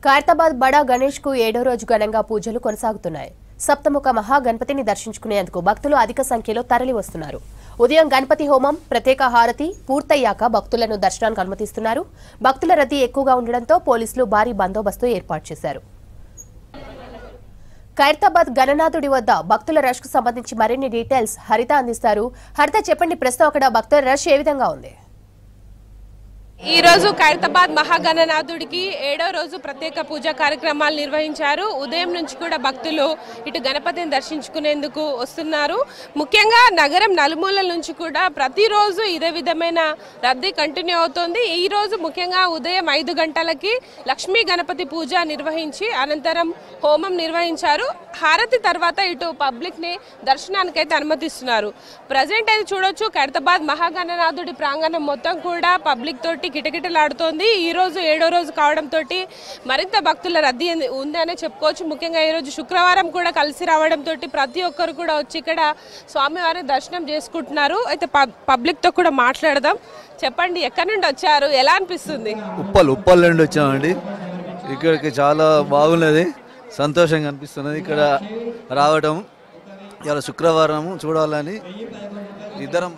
ఖైరతాబాద్ బడా గణేష్ కు 7వ రోజు ఘనంగా పూజలు కొనసాగుతున్నాయి. సప్తముఖ మహాగణపతిని దర్శించుకునేందుకు భక్తులు అధిక సంఖ్యలో తరలి వస్తున్నారు. ఉదయం గణపతి హోమం, ప్రత్యేక హారతి పూర్తయ్యాక భక్తులను దర్శనానికి అనుమతిస్తున్నారు. భక్తుల రద్దీ ఎక్కువగా ఉండడంతో పోలీసులు భారీ బందోబస్తు ఏర్పాటు చేశారు. ఖైరతాబాద్ గణనాథుడి వద్ద భక్తుల రష్ కు సంబంధించి మరిన్ని డీటెయిల్స్ హరిత అందిస్తారు. హరిత, చెప్పండి, ప్రస్తుతం అక్కడ భక్తుల రష్ ఏ విధంగా ఉంది? ఈ రోజు ఖైరతాబాద్ మహాగణనాథుడికి 7వ రోజు ప్రత్యేక పూజా కార్యక్రమాలు నిర్వహించారు. ఉదయం నుంచి కూడా భక్తులు ఇటు గణపతిని దర్శించుకునేందుకు వస్తున్నారు. ముఖ్యంగా నగరం నలుమూలల నుంచి కూడా ప్రతిరోజు ఇదే విధమైన రద్దీ కంటిన్యూ అవుతోంది. ఈ రోజు ముఖ్యంగా ఉదయం 5 గంటలకి లక్ష్మీ గణపతి పూజ నిర్వహించి అనంతరం హోమం నిర్వహించారు. హారతి తర్వాత ఇటు పబ్లిక్ ని దర్శనానికైతే అనుమతిస్తున్నారు. ప్రజెంట్ అయితే చూడొచ్చు, ఖైరతాబాద్ మహాగణనాథుడి ప్రాంగణం మొత్తం కూడా పబ్లిక్ తోటి కిటకిటలాడుతోంది. ఈ రోజు 7వ రోజు కావడంతో మరింత భక్తుల రద్దీ ఉందనే చెప్పుకోవచ్చు. ముఖ్యంగా ఈ రోజు శుక్రవారం కూడా కలిసి రావడంతో ప్రతి ఒక్కరు కూడా వచ్చి ఇక్కడ స్వామివారిని దర్శనం చేసుకుంటున్నారు. అయితే పబ్లిక్ తో కూడా మాట్లాడదాం. చెప్పండి, ఎక్కడి నుండి వచ్చారు, ఎలా అనిపిస్తుంది? ఉప్పల్ నుండి వచ్చామండి. ఇక్కడికి చాలా బాగున్నది, సంతోషంగా అనిపిస్తున్నది ఇక్కడ రావడం. ఇలా శుక్రవారం చూడాలని ఇద్దరం.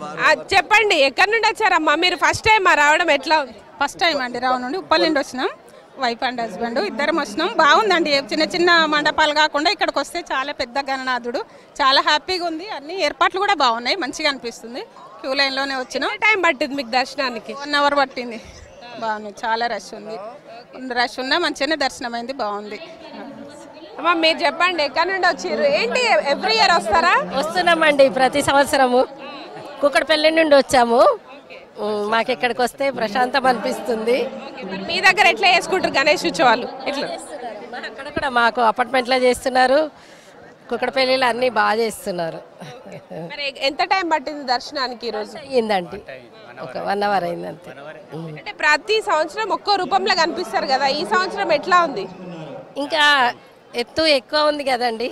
చెప్పండి, ఎక్కడి నుండి వచ్చారమ్మా మీరు? ఫస్ట్ టైం రావడం ఎట్లా? ఫస్ట్ టైం అండి రావడం నుండి. ఉప్పల్ నుండి వచ్చినాం, వైఫ్ అండ్ హస్బెండ్ ఇద్దరం వచ్చినాం. బాగుందండి, చిన్న చిన్న మండపాలు కాకుండా ఇక్కడికి వస్తే చాలా పెద్ద గణనాథుడు, చాలా హ్యాపీగా ఉంది. అన్ని ఏర్పాట్లు కూడా బాగున్నాయి, మంచిగా అనిపిస్తుంది. క్యూ లైన్లోనే వచ్చినాం. టైం పట్టింది మీకు దర్శనానికి? 1 అవర్ పట్టింది. బాగుంది, చాలా రష్ ఉంది. రష్ ఉన్నా మంచిగానే దర్శనం అయింది, బాగుంది. అమ్మా మీరు చెప్పండి, ఎక్కడి నుండి వచ్చారు? ఏంటి ఎవ్రీ ఇయర్ వస్తారా? వస్తున్నామండి, ప్రతి సంవత్సరము. కుక్కడపల్లి నుండి వచ్చాము. మాకు ఇక్కడికి వస్తే ప్రశాంతం అనిపిస్తుంది. మీ దగ్గర ఎట్లా చేసుకుంటారు గణేష్ ఉత్సవాలు? ఎట్లా? అక్కడ కూడా మాకు అపార్ట్మెంట్లో చేస్తున్నారు, కుక్కడపల్లిలో అన్నీ బాగా చేస్తున్నారు. మరి ఎంత టైం పట్టింది దర్శనానికి? ఈరోజు అయ్యిందండి, ఒక 1 అవర్ అయింది అంతే. అంటే ప్రతి సంవత్సరం ఒక్కో రూపంలో కనిపిస్తారు కదా, ఈ సంవత్సరం ఎట్లా ఉంది? ఇంకా ఎత్తు ఎక్కువ ఉంది కదండి,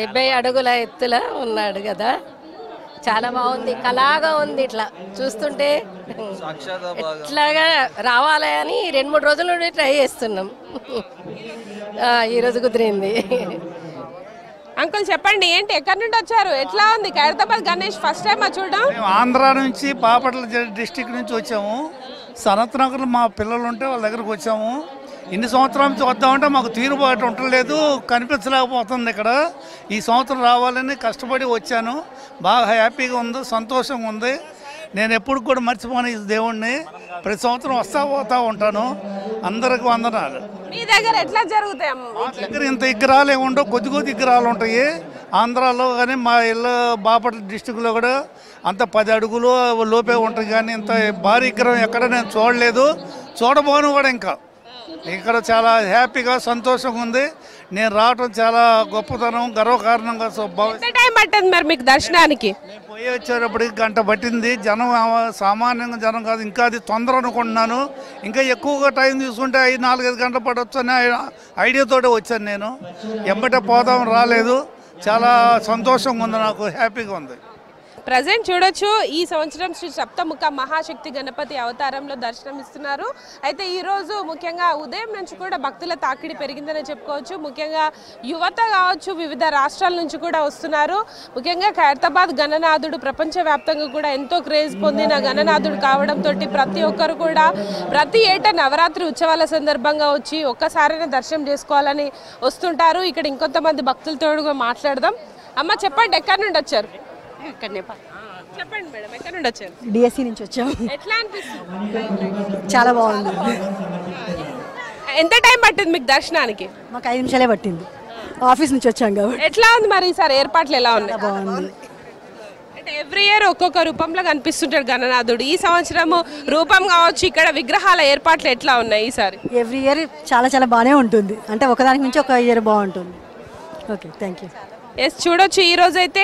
70 అడుగుల ఎత్తులా ఉన్నాడు కదా, చాలా బాగుంది, కళగా ఉంది. ఇట్లా చూస్తుంటే ఇట్లాగా రావాలి అని 2-3 రోజుల నుండి ట్రై చేస్తున్నాం. ఈరోజు కుదిరింది. అంకుల్ చెప్పండి, ఏంటి ఎక్కడి నుండి వచ్చారు, ఎట్లా ఉంది ఖైరతాబాద్ గణేష్? ఫస్ట్ టైం చూడడం. ఆంధ్ర నుంచి బాపట్ల డిస్టిక్ నుంచి వచ్చాము. సనత్ నగర్ మా పిల్లలు ఉంటే వాళ్ళ దగ్గరకు వచ్చాము. ఇన్ని సంవత్సరాల నుంచి వద్దామంటే మాకు తీరుబాటు ఉండలేదు, కనిపించలేకపోతుంది ఇక్కడ. ఈ సంవత్సరం రావాలని కష్టపడి వచ్చాను. బాగా హ్యాపీగా ఉంది, సంతోషంగా ఉంది. నేను ఎప్పుడు కూడా మర్చిపోను ఈ దేవుణ్ణి. ప్రతి సంవత్సరం వస్తా పోతా ఉంటాను. అందరికి వందనాలు. మీ దగ్గర ఎట్లా జరుగుతాయి? మా దగ్గర ఇంత విగ్రహాలు ఏమి ఉండవు, కొద్ది విగ్రహాలు ఉంటాయి. ఆంధ్రాలో కానీ మా ఇల్లు బాపట్ల డిస్టిక్లో కూడా అంత 10 అడుగులు లోపే ఉంటుంది. కానీ ఇంత భారీ విగ్రహం ఎక్కడ నేను చూడలేదు, చూడబోను కూడా. ఇంకా ఇక్కడ చాలా హ్యాపీగా సంతోషంగా ఉంది. నేను రావటం చాలా గొప్పతనం, గర్వకారణంగా టైం పట్టింది మరి మీకు దర్శనానికి? నేను పోయి వచ్చేటప్పటికి 1 గంట పట్టింది. జనం సామాన్యంగా జనం కాదు, ఇంకా అది తొందర అనుకుంటున్నాను. ఇంకా ఎక్కువగా టైం తీసుకుంటే 4-5 గంటలు పడవచ్చు అనే ఐడియాతోటే వచ్చాను నేను. ఎంబటే పోదాం రాలేదు. చాలా సంతోషంగా ఉంది, నాకు హ్యాపీగా ఉంది. ప్రజెంట్ చూడొచ్చు, ఈ సంవత్సరం శ్రీ సప్తముఖ మహాశక్తి గణపతి అవతారంలో దర్శనం ఇస్తున్నారు. అయితే ఈరోజు ముఖ్యంగా ఉదయం నుంచి కూడా భక్తుల తాకిడి పెరిగిందని చెప్పుకోవచ్చు. ముఖ్యంగా యువత కావచ్చు, వివిధ రాష్ట్రాల నుంచి కూడా వస్తున్నారు. ముఖ్యంగా ఖైరతాబాద్ గణనాథుడు ప్రపంచవ్యాప్తంగా కూడా ఎంతో క్రేజ్ పొందిన గణనాథుడు కావడంతో ప్రతి ఒక్కరు కూడా ప్రతి ఏటా నవరాత్రి ఉత్సవాల సందర్భంగా వచ్చి ఒక్కసారైనా దర్శనం చేసుకోవాలని వస్తుంటారు. ఇక్కడ ఇంకొంతమంది భక్తులతో కూడా మాట్లాడదాం. అమ్మ చెప్పండి, ఎక్కడి నుండి వచ్చారు? చెప్పండి మేడం, ఎక్కడి నుండి వచ్చారు? డిఎస్సి నుంచి వచ్చాము. ఎట్లా అనిపిస్తుంది? చాలా బాగుంది. ఎంత టైం పట్టింది మీకు దర్శనానికి? మాకు 5 నిమిషాలే పట్టింది, ఆఫీస్ నుంచి వచ్చాం కాబట్టి. ఎట్లా ఉంది మరి ఈసారి ఏర్పాట్లు ఎలా ఉన్నాయి? బాగుంది. అంటే ఎవ్రీ ఇయర్ ఒక్కొక్క రూపంలో కనిపిస్తుంటాడు గణనాథుడు. ఈ సంవత్సరం రూపం కావచ్చు, ఇక్కడ విగ్రహాల ఏర్పాట్లు ఎట్లా ఉన్నాయి ఈసారి? ఎవ్రీ ఇయర్ చాలా చాలా బాగానే ఉంటుంది. అంటే ఒకదానికి మించి ఒక ఇయర్ బాగుంటుంది. Okay, thank you. ఎస్ చూడొచ్చు ఈ రోజు అయితే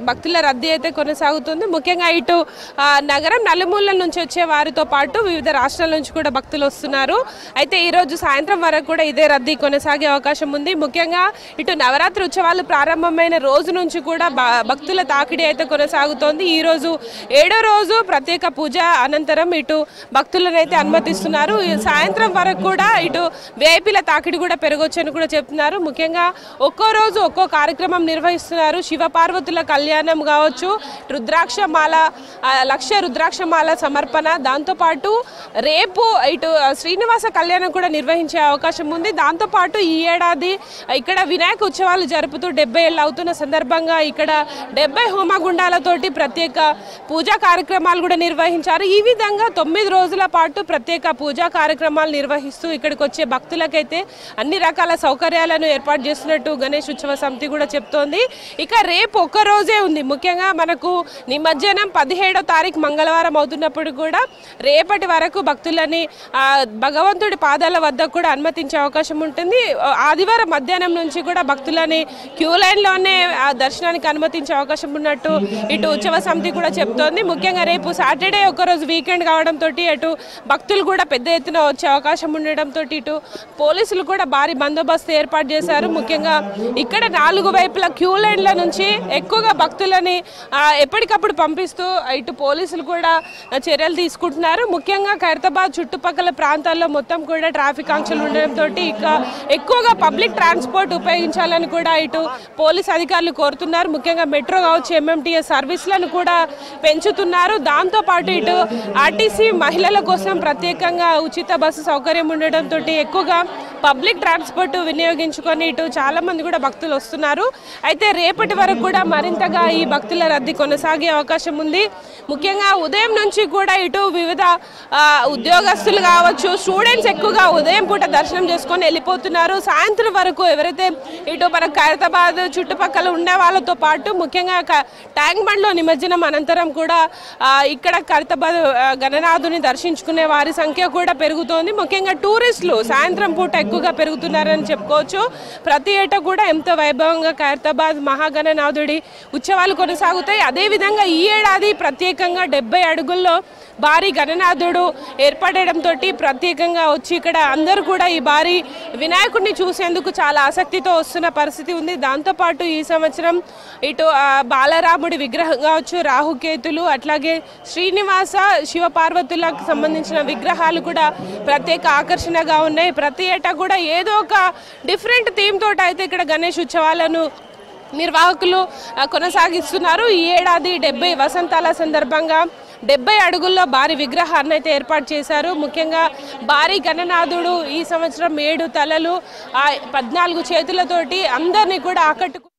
భక్తుల రద్దీ అయితే కొనసాగుతుంది. ముఖ్యంగా ఇటు నగరం నలుమూలల నుంచి వచ్చే వారితో పాటు వివిధ రాష్ట్రాల నుంచి కూడా భక్తులు వస్తున్నారు. అయితే ఈ రోజు సాయంత్రం వరకు కూడా ఇదే రద్దీ కొనసాగే అవకాశం ఉంది. ముఖ్యంగా ఇటు నవరాత్రి ఉత్సవాలు ప్రారంభమైన రోజు నుంచి కూడా భక్తుల తాకిడి అయితే కొనసాగుతోంది. ఈ రోజు 7వ రోజు ప్రత్యేక పూజ అనంతరం ఇటు భక్తులను అయితే అనుమతిస్తున్నారు. సాయంత్రం వరకు కూడా ఇటు విఐపీల తాకిడి కూడా పెరగొచ్చని కూడా చెప్తున్నారు. ముఖ్యంగా ఒక్కో రోజు ఒక్కో కార్యక్రమం నిర్వహిస్తున్నారు. శివపార్వతుల కళ్యాణం కావచ్చు, రుద్రాక్షమాల లక్ష రుద్రాక్షమాల సమర్పణ, దాంతోపాటు రేపు ఇటు శ్రీనివాస కళ్యాణం కూడా నిర్వహించే అవకాశం ఉంది. దాంతోపాటు ఈ ఏడాది ఇక్కడ వినాయక ఉత్సవాలు జరుపుతూ 70 ఏళ్ళు అవుతున్న సందర్భంగా ఇక్కడ 70 హోమగుండాలతోటి ప్రత్యేక పూజా కార్యక్రమాలు కూడా నిర్వహించారు. ఈ విధంగా 9 రోజుల పాటు ప్రత్యేక పూజా కార్యక్రమాలు నిర్వహిస్తూ ఇక్కడికి వచ్చే భక్తులకైతే అన్ని రకాల సౌకర్యాలను ఏర్పాటు చేస్తున్నట్టు గణేష్ ఉత్సవ సమితి కూడా చెప్తోంది. ఇక రేపు ఒక్క రోజే ఉంది. ముఖ్యంగా మనకు నిమజ్జనం 17వ తారీఖు మంగళవారం అవుతున్నప్పుడు కూడా రేపటి వరకు భక్తులని భగవంతుడి పాదాల వద్ద కూడా అనుమతించే అవకాశం ఉంటుంది. ఆదివారం మధ్యాహ్నం నుంచి కూడా భక్తులని క్యూ లైన్లోనే దర్శనానికి అనుమతించే అవకాశం ఉన్నట్టు ఇటు ఉత్సవ సమితి కూడా చెప్తోంది. ముఖ్యంగా రేపు సాటర్డే ఒకరోజు వీకెండ్ కావడంతో అటు భక్తులు కూడా పెద్ద ఎత్తున వచ్చే అవకాశం ఉండడంతో ఇటు పోలీసులు కూడా భారీ బందోబస్తు ఏర్పాటు చేశారు. ముఖ్యంగా ఇక్కడ 4 వైపుల క్యూ లైన్ల నుంచి ఎక్కువగా భక్తులని ఎప్పటికప్పుడు పంపిస్తూ ఇటు పోలీసులు కూడా చర్యలు తీసుకుంటున్నారు. ముఖ్యంగా ఖైరతాబాద్ చుట్టుపక్కల ప్రాంతాల్లో మొత్తం కూడా ట్రాఫిక్ ఆంక్షలు ఉండడంతో ఇక ఎక్కువగా పబ్లిక్ ట్రాన్స్పోర్ట్ ఉపయోగించాలని కూడా ఇటు పోలీస్ అధికారులు కోరుతున్నారు. ముఖ్యంగా మెట్రో కావచ్చు, ఎంఎంటీఎస్ సర్వీసులను కూడా పెంచుతున్నారు. దాంతోపాటు ఇటు ఆర్టీసీ మహిళల కోసం ప్రత్యేకంగా ఉచిత బస్సు సౌకర్యం ఉండడంతో ఎక్కువగా పబ్లిక్ ట్రాన్స్పోర్ట్ వినియోగించుకొని ఇటు చాలా మంది కూడా భక్తులు వస్తున్నారు. అయితే రేపటి వరకు కూడా మరింతగా ఈ భక్తుల రద్దీ కొనసాగే అవకాశం ఉంది. ముఖ్యంగా ఉదయం నుంచి కూడా ఇటు వివిధ ఉద్యోగస్తులు కావచ్చు, స్టూడెంట్స్ ఎక్కువగా ఉదయం పూట దర్శనం చేసుకొని వెళ్ళిపోతున్నారు. సాయంత్రం వరకు ఎవరైతే ఇటు మన ఖైరతాబాద్ చుట్టుపక్కల ఉండే వాళ్ళతో పాటు ముఖ్యంగా ట్యాంక్ బండ్లో నిమజ్జనం అనంతరం కూడా ఇక్కడ ఖైరతాబాద్ గణనాథుని దర్శించుకునే వారి సంఖ్య కూడా పెరుగుతోంది. ముఖ్యంగా టూరిస్టులు సాయంత్రం పూట ఎక్కువగా పెరుగుతున్నారని చెప్పుకోవచ్చు. ప్రతి ఏటా కూడా ఎంతో వైభవంగా ఖైరతాబాద్ మహాగణనాథుడి ఉత్సవాలు కొనసాగుతాయి. అదేవిధంగా ఈ ఏడాది ప్రత్యేకంగా 70 అడుగుల్లో భారీ గణనాథుడు ఏర్పడడంతో ప్రత్యేకంగా వచ్చి ఇక్కడ అందరూ కూడా ఈ భారీ వినాయకుడిని చూసేందుకు చాలా ఆసక్తితో వస్తున్న పరిస్థితి ఉంది. దాంతోపాటు ఈ సంవత్సరం ఇటు బాలరాముడి విగ్రహం కావచ్చు, రాహుకేతులు, అట్లాగే శ్రీనివాస శివపార్వతులకు సంబంధించిన విగ్రహాలు కూడా ప్రత్యేక ఆకర్షణగా ఉన్నాయి. ప్రతి ఏటా కూడా ఏదో ఒక డిఫరెంట్ థీమ్ తోటి అయితే ఇక్కడ గణేష్ ఉత్సవాలను నిర్వాహకులు కొనసాగిస్తున్నారు. ఈ ఏడాది 70 వసంతాల సందర్భంగా 70 అడుగుల్లో భారీ విగ్రహాన్ని అయితే ఏర్పాటు చేశారు. ముఖ్యంగా భారీ గణనాథుడు ఈ సంవత్సరం 7 తలలు 14 చేతులతోటి అందరినీ కూడా ఆకట్టుకు